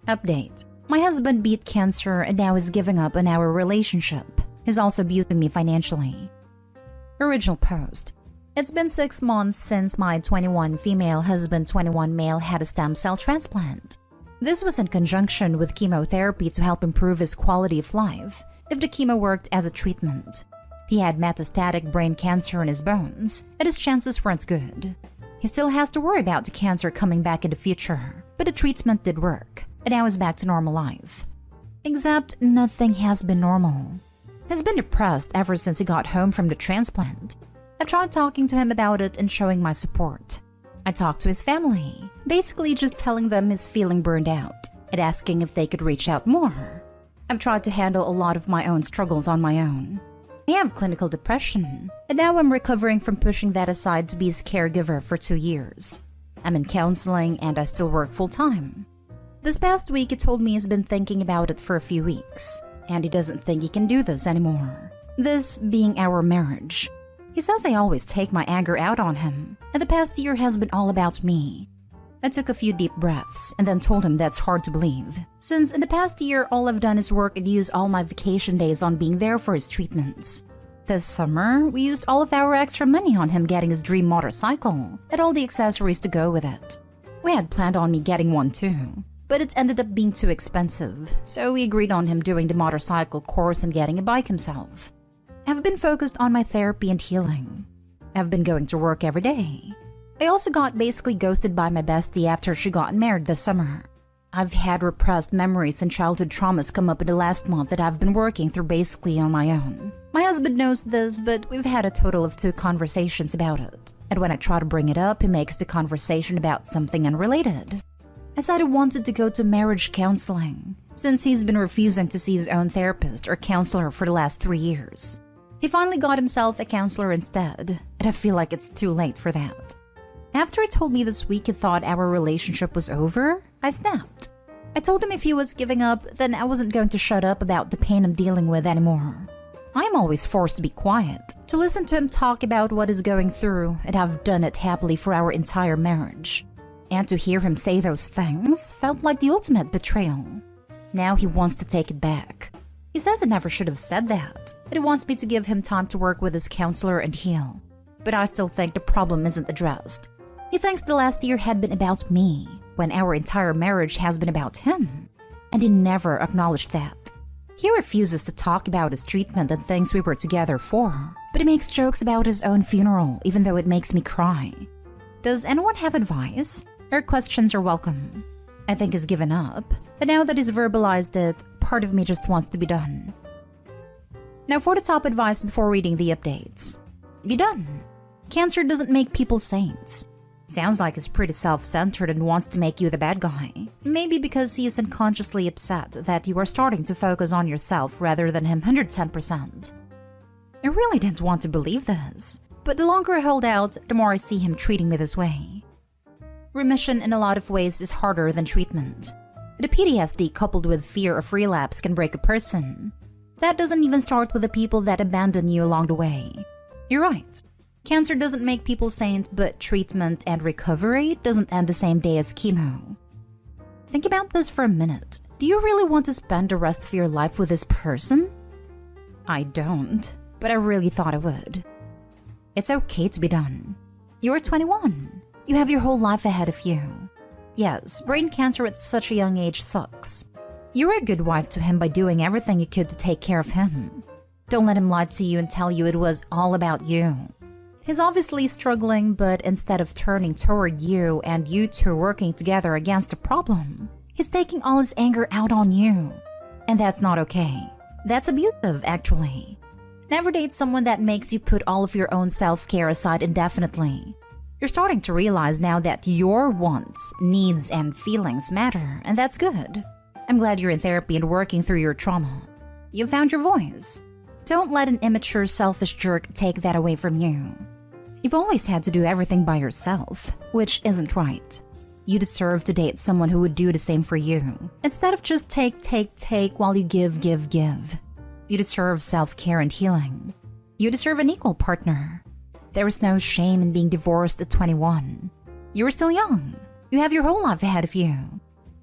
Update. My husband beat cancer and now is giving up on our relationship. He's also abusing me financially. Original post. It's been 6 months since my 21 female husband 21 male had a stem cell transplant. This was in conjunction with chemotherapy to help improve his quality of life if the chemo worked as a treatment. He had metastatic brain cancer in his bones, and his chances weren't good. He still has to worry about the cancer coming back in the future, but the treatment did work, and now he's back to normal life. Except nothing has been normal. He's been depressed ever since he got home from the transplant. I've tried talking to him about it and showing my support. I talked to his family, basically just telling them he's feeling burned out and asking if they could reach out more. I've tried to handle a lot of my own struggles on my own. I have clinical depression, and now I'm recovering from pushing that aside to be his caregiver for 2 years. I'm in counseling and I still work full-time. This past week he told me he's been thinking about it for a few weeks, and he doesn't think he can do this anymore. This being our marriage. He says I always take my anger out on him, and the past year has been all about me. I took a few deep breaths and then told him that's hard to believe, since in the past year all I've done is work and use all my vacation days on being there for his treatments. This summer, we used all of our extra money on him getting his dream motorcycle and all the accessories to go with it. We had planned on me getting one too, but it ended up being too expensive, so we agreed on him doing the motorcycle course and getting a bike himself. I've been focused on my therapy and healing. I've been going to work every day. I also got basically ghosted by my bestie after she got married this summer. I've had repressed memories and childhood traumas come up in the last month that I've been working through basically on my own. My husband knows this, but we've had a total of 2 conversations about it. And when I try to bring it up, he makes the conversation about something unrelated. I said I wanted to go to marriage counseling, since he's been refusing to see his own therapist or counselor for the last 3 years. He finally got himself a counselor instead, and I feel like it's too late for that. After he told me this week he thought our relationship was over, I snapped. I told him if he was giving up, then I wasn't going to shut up about the pain I'm dealing with anymore. I'm always forced to be quiet, to listen to him talk about what he's going through, and I've done it happily for our entire marriage. And to hear him say those things felt like the ultimate betrayal. Now he wants to take it back. He says I never should have said that, and he wants me to give him time to work with his counselor and heal. But I still think the problem isn't addressed. He thinks the last year had been about me, when our entire marriage has been about him. And he never acknowledged that. He refuses to talk about his treatment and things we were together for, but he makes jokes about his own funeral, even though it makes me cry. Does anyone have advice? Or questions are welcome. I think he's given up, but now that he's verbalized it, part of me just wants to be done. Now for the top advice before reading the updates. Be done. Cancer doesn't make people saints. Sounds like he's pretty self-centered and wants to make you the bad guy. Maybe because he is unconsciously upset that you are starting to focus on yourself rather than him 110%. I really didn't want to believe this, but the longer I hold out, the more I see him treating me this way. Remission in a lot of ways is harder than treatment. The PTSD coupled with fear of relapse can break a person. That doesn't even start with the people that abandon you along the way. You're right. Cancer doesn't make people saint, but treatment and recovery doesn't end the same day as chemo. Think about this for a minute. Do you really want to spend the rest of your life with this person? I don't, but I really thought I would. It's okay to be done. You're 21. You have your whole life ahead of you. Yes, brain cancer at such a young age sucks. You were a good wife to him by doing everything you could to take care of him. Don't let him lie to you and tell you it was all about you. He's obviously struggling, but instead of turning toward you and you two working together against the problem, he's taking all his anger out on you. And that's not okay. That's abusive, actually. Never date someone that makes you put all of your own self-care aside indefinitely. You're starting to realize now that your wants, needs, and feelings matter, and that's good. I'm glad you're in therapy and working through your trauma. You found your voice. Don't let an immature, selfish jerk take that away from you. You've always had to do everything by yourself, which isn't right. You deserve to date someone who would do the same for you, instead of just take while you give. You deserve self-care and healing. You deserve an equal partner. There is no shame in being divorced at 21. You're still young. You have your whole life ahead of you.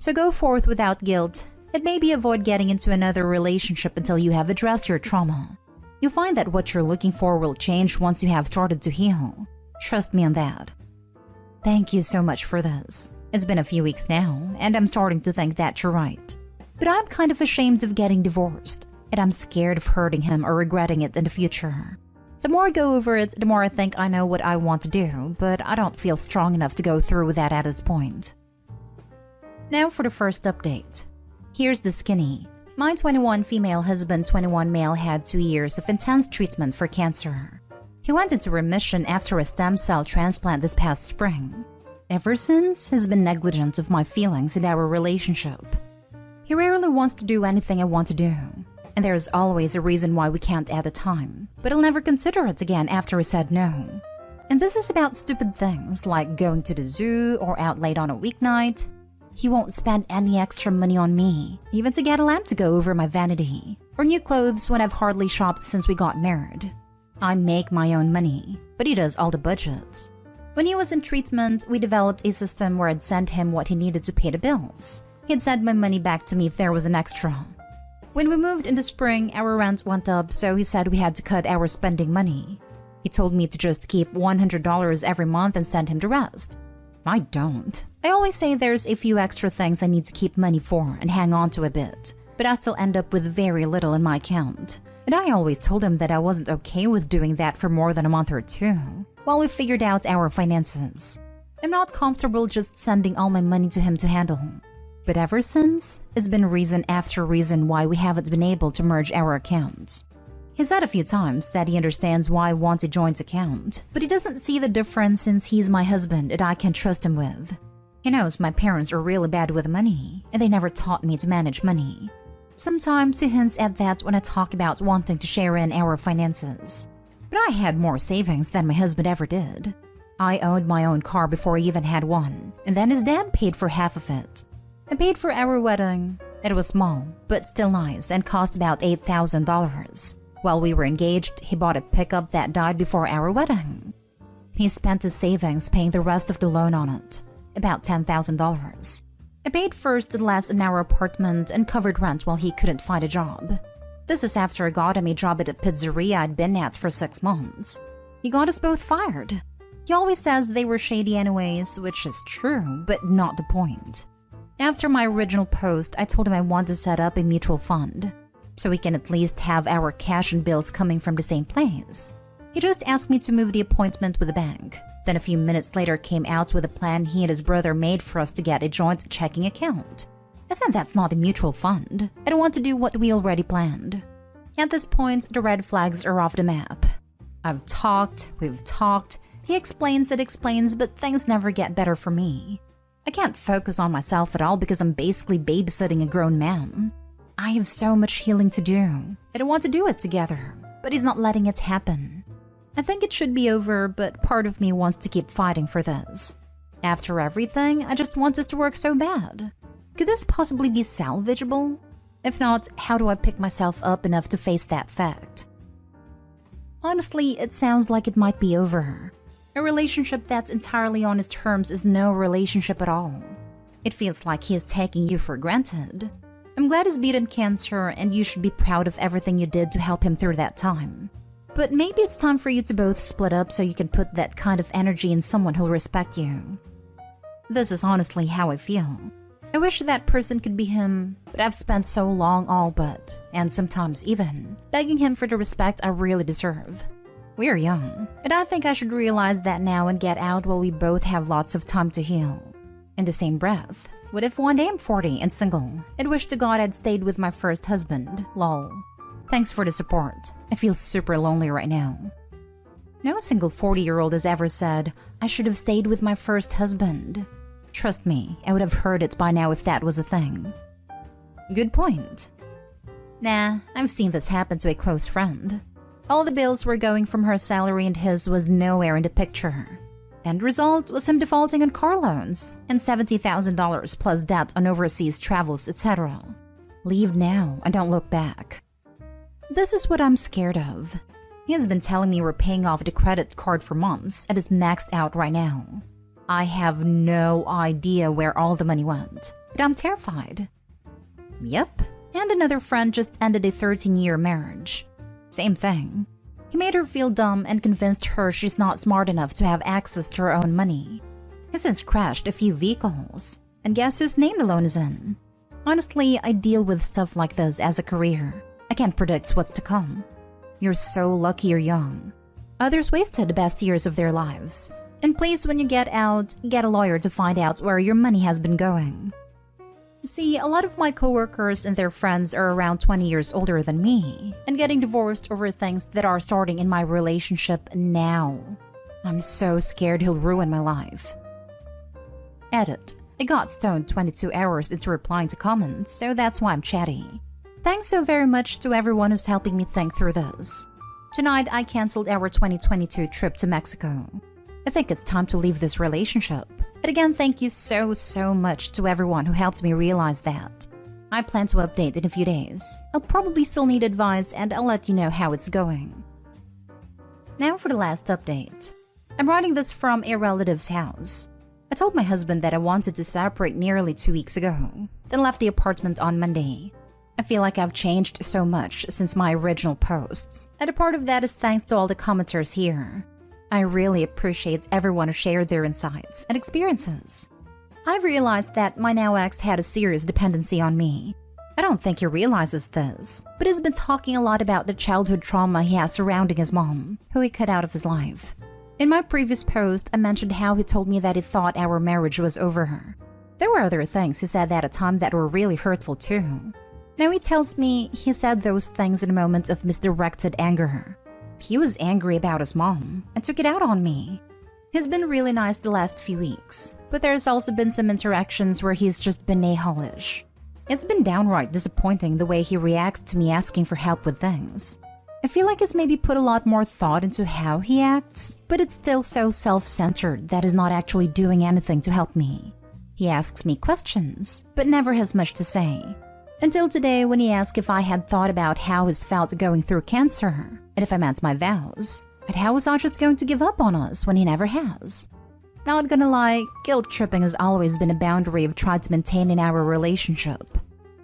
So go forth without guilt and maybe avoid getting into another relationship until you have addressed your trauma. You'll find that what you're looking for will change once you have started to heal. Trust me on that. Thank you so much for this. It's been a few weeks now, and I'm starting to think that you're right. But I'm kind of ashamed of getting divorced, and I'm scared of hurting him or regretting it in the future. The more I go over it, the more I think I know what I want to do, but I don't feel strong enough to go through with that at this point. Now for the first update. Here's the skinny. My 21 female husband, 21 male had 2 years of intense treatment for cancer. He went into remission after a stem cell transplant this past spring. Ever since, he's been negligent of my feelings and our relationship. He rarely wants to do anything I want to do, and there's always a reason why we can't at a time, but he'll never consider it again after he said no. And this is about stupid things like going to the zoo or out late on a weeknight. He won't spend any extra money on me, even to get a lamp to go over my vanity, or new clothes when I've hardly shopped since we got married. I make my own money, but he does all the budgets. When he was in treatment, we developed a system where I'd send him what he needed to pay the bills. He'd send my money back to me if there was an extra. When we moved in the spring, our rent went up, so he said we had to cut our spending money. He told me to just keep $100 every month and send him the rest. I don't. I always say there's a few extra things I need to keep money for and hang on to a bit, but I still end up with very little in my account. And I always told him that I wasn't okay with doing that for more than a month or two, while we figured out our finances. I'm not comfortable just sending all my money to him to handle. But ever since, it's been reason after reason why we haven't been able to merge our accounts. He said a few times that he understands why I want a joint account, but he doesn't see the difference since he's my husband and I can trust him with. He knows my parents are really bad with money, and they never taught me to manage money. Sometimes he hints at that when I talk about wanting to share in our finances. But I had more savings than my husband ever did. I owned my own car before I even had one, and then his dad paid for half of it. I paid for our wedding. It was small, but still nice and cost about $8,000. While we were engaged, he bought a pickup that died before our wedding. He spent his savings paying the rest of the loan on it, about $10,000. I paid first and last in our apartment and covered rent while he couldn't find a job. This is after I got him a job at a pizzeria I'd been at for 6 months. He got us both fired. He always says they were shady anyways, which is true, but not the point. After my original post, I told him I want to set up a mutual fund, so we can at least have our cash and bills coming from the same place. He just asked me to move the appointment with the bank, then a few minutes later came out with a plan he and his brother made for us to get a joint checking account. I said that's not a mutual fund. I don't want to do what we already planned. At this point, the red flags are off the map. We've talked, he explains, but things never get better for me. I can't focus on myself at all because I'm basically babysitting a grown man. I have so much healing to do. I don't want to do it together, but he's not letting it happen. I think it should be over, but part of me wants to keep fighting for this. After everything, I just want this to work so bad. Could this possibly be salvageable? If not, how do I pick myself up enough to face that fact? Honestly, it sounds like it might be over. A relationship that's entirely on his terms is no relationship at all. It feels like he is taking you for granted. I'm glad he's beaten cancer, and you should be proud of everything you did to help him through that time. But maybe it's time for you to both split up so you can put that kind of energy in someone who'll respect you. This is honestly how I feel. I wish that person could be him, but I've spent so long all but, and sometimes even, begging him for the respect I really deserve. We're young, and I think I should realize that now and get out while we both have lots of time to heal. In the same breath, what if one day I'm 40 and single, and wish to God I'd stayed with my first husband, lol. Thanks for the support. I feel super lonely right now. No single 40-year-old has ever said, I should have stayed with my first husband. Trust me, I would have heard it by now if that was a thing. Good point. Nah, I've seen this happen to a close friend. All the bills were going from her salary and his was nowhere in the picture. End result was him defaulting on car loans and $70,000 plus debt on overseas travels, etc. Leave now and don't look back. This is what I'm scared of. He has been telling me we're paying off the credit card for months and is maxed out right now. I have no idea where all the money went, but I'm terrified. Yep, and another friend just ended a 13-year marriage. Same thing. He made her feel dumb and convinced her she's not smart enough to have access to her own money. He's since crashed a few vehicles, and guess whose name the loan is in? Honestly, I deal with stuff like this as a career. I can't predict what's to come. You're so lucky you're young. Others wasted the best years of their lives. And please, when you get out, get a lawyer to find out where your money has been going. See, a lot of my coworkers and their friends are around 20 years older than me and getting divorced over things that are starting in my relationship now. I'm so scared he'll ruin my life. Edit. I got stoned 22 hours into replying to comments, so that's why I'm chatty. Thanks so very much to everyone who's helping me think through this. Tonight, I canceled our 2022 trip to Mexico. I think it's time to leave this relationship. And again, thank you so much to everyone who helped me realize that. I plan to update in a few days. I'll probably still need advice and I'll let you know how it's going. Now for the last update. I'm writing this from a relative's house. I told my husband that I wanted to separate nearly 2 weeks ago, then left the apartment on Monday. I feel like I've changed so much since my original posts, and a part of that is thanks to all the commenters here. I really appreciate everyone who shared their insights and experiences. I've realized that my now ex had a serious dependency on me. I don't think he realizes this, but he's been talking a lot about the childhood trauma he has surrounding his mom, who he cut out of his life. In my previous post, I mentioned how he told me that he thought our marriage was over. There were other things he said at a time that were really hurtful too. Now he tells me he said those things in a moment of misdirected anger. He was angry about his mom and took it out on me. He's been really nice the last few weeks, but there's also been some interactions where he's just been a-holish. It's been downright disappointing the way he reacts to me asking for help with things. I feel like he's maybe put a lot more thought into how he acts, but it's still so self-centered that he's not actually doing anything to help me. He asks me questions, but never has much to say. Until today when he asked if I had thought about how he's felt going through cancer, and if I meant my vows, and how was I just going to give up on us when he never has. Not gonna lie, guilt tripping has always been a boundary I've tried to maintain in our relationship.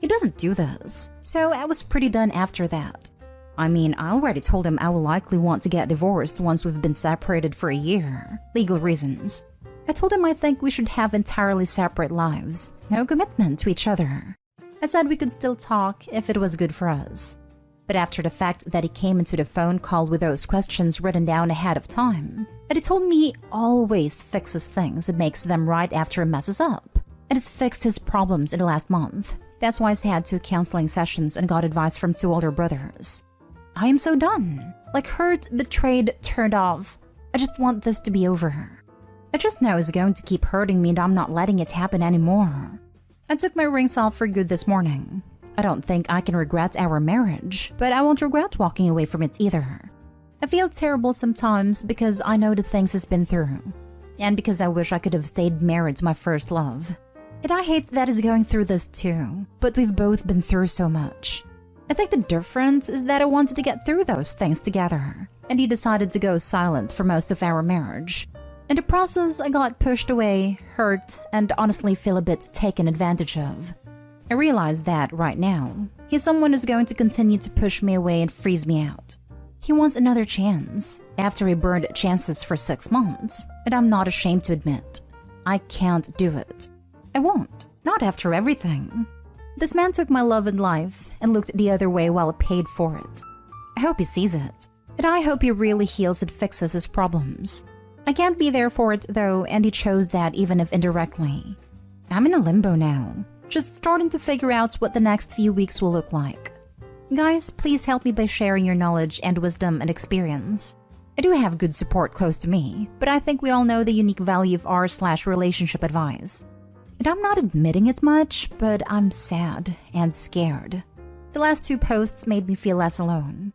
He doesn't do this, so I was pretty done after that. I mean, I already told him I will likely want to get divorced once we've been separated for a year, legal reasons. I told him I think we should have entirely separate lives, no commitment to each other. I said we could still talk if it was good for us. But after the fact that he came into the phone call with those questions written down ahead of time, and he told me he always fixes things and makes them right after he messes up, and has fixed his problems in the last month. That's why he's had 2 counseling sessions and got advice from 2 older brothers. I am so done. Like hurt, betrayed, turned off. I just want this to be over. I just know it's going to keep hurting me and I'm not letting it happen anymore. I took my rings off for good this morning. I don't think I can regret our marriage, but I won't regret walking away from it either. I feel terrible sometimes because I know the things he's been through, and because I wish I could have stayed married to my first love. And I hate that he's going through this too, but we've both been through so much. I think the difference is that I wanted to get through those things together, and he decided to go silent for most of our marriage. In the process, I got pushed away, hurt, and honestly feel a bit taken advantage of. I realize that, right now, he's someone who's going to continue to push me away and freeze me out. He wants another chance, after he burned chances for 6 months, and I'm not ashamed to admit. I can't do it. I won't, not after everything. This man took my love and life and looked the other way while I paid for it. I hope he sees it, and I hope he really heals and fixes his problems. I can't be there for it though, and he chose that even if indirectly. I'm in a limbo now, just starting to figure out what the next few weeks will look like. Guys, please help me by sharing your knowledge and wisdom and experience. I do have good support close to me, but I think we all know the unique value of r/relationship advice. And I'm not admitting it much, but I'm sad and scared. The last 2 posts made me feel less alone.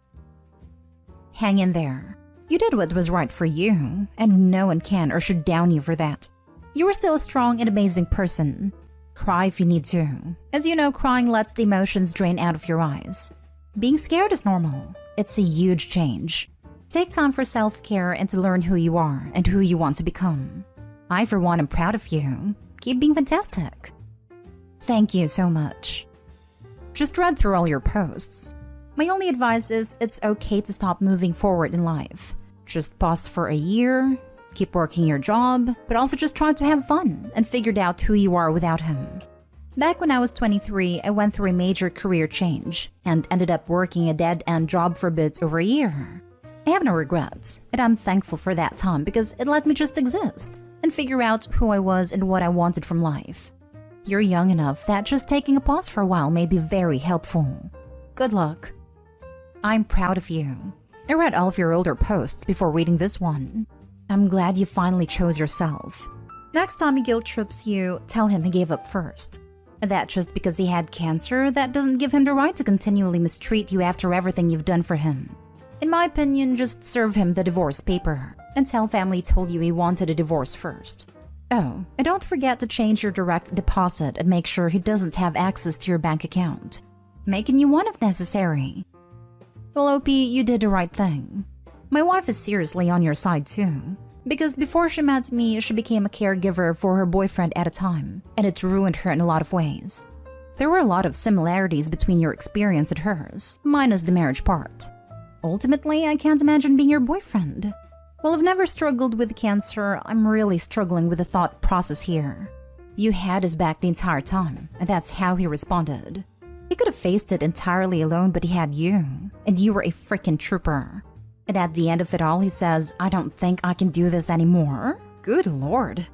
Hang in there. You did what was right for you, and no one can or should down you for that. You are still a strong and amazing person. Cry if you need to. As you know, crying lets the emotions drain out of your eyes. Being scared is normal. It's a huge change. Take time for self-care and to learn who you are and who you want to become. I, for one, am proud of you. Keep being fantastic. Thank you so much. Just read through all your posts. My only advice is it's okay to stop moving forward in life. Just pause for a year, keep working your job, but also just try to have fun and figured out who you are without him. Back when I was 23, I went through a major career change and ended up working a dead-end job for a bit over a year. I have no regrets, and I'm thankful for that time because it let me just exist and figure out who I was and what I wanted from life. You're young enough that just taking a pause for a while may be very helpful. Good luck. I'm proud of you. I read all of your older posts before reading this one. I'm glad you finally chose yourself. Next time he guilt trips you, tell him he gave up first. That just because he had cancer, that doesn't give him the right to continually mistreat you after everything you've done for him. In my opinion, just serve him the divorce paper and tell family told you he wanted a divorce first. Oh, and don't forget to change your direct deposit and make sure he doesn't have access to your bank account. Make a new one if necessary. Well, OP, you did the right thing. My wife is seriously on your side too. Because before she met me, she became a caregiver for her boyfriend at a time, and it ruined her in a lot of ways. There were a lot of similarities between your experience and hers, minus the marriage part. Ultimately, I can't imagine being your boyfriend. Well, I've never struggled with cancer. I'm really struggling with the thought process here. You had his back the entire time, and that's how he responded. He could have faced it entirely alone, but he had you, and you were a freaking trooper. And at the end of it all, he says, I don't think I can do this anymore. Good lord.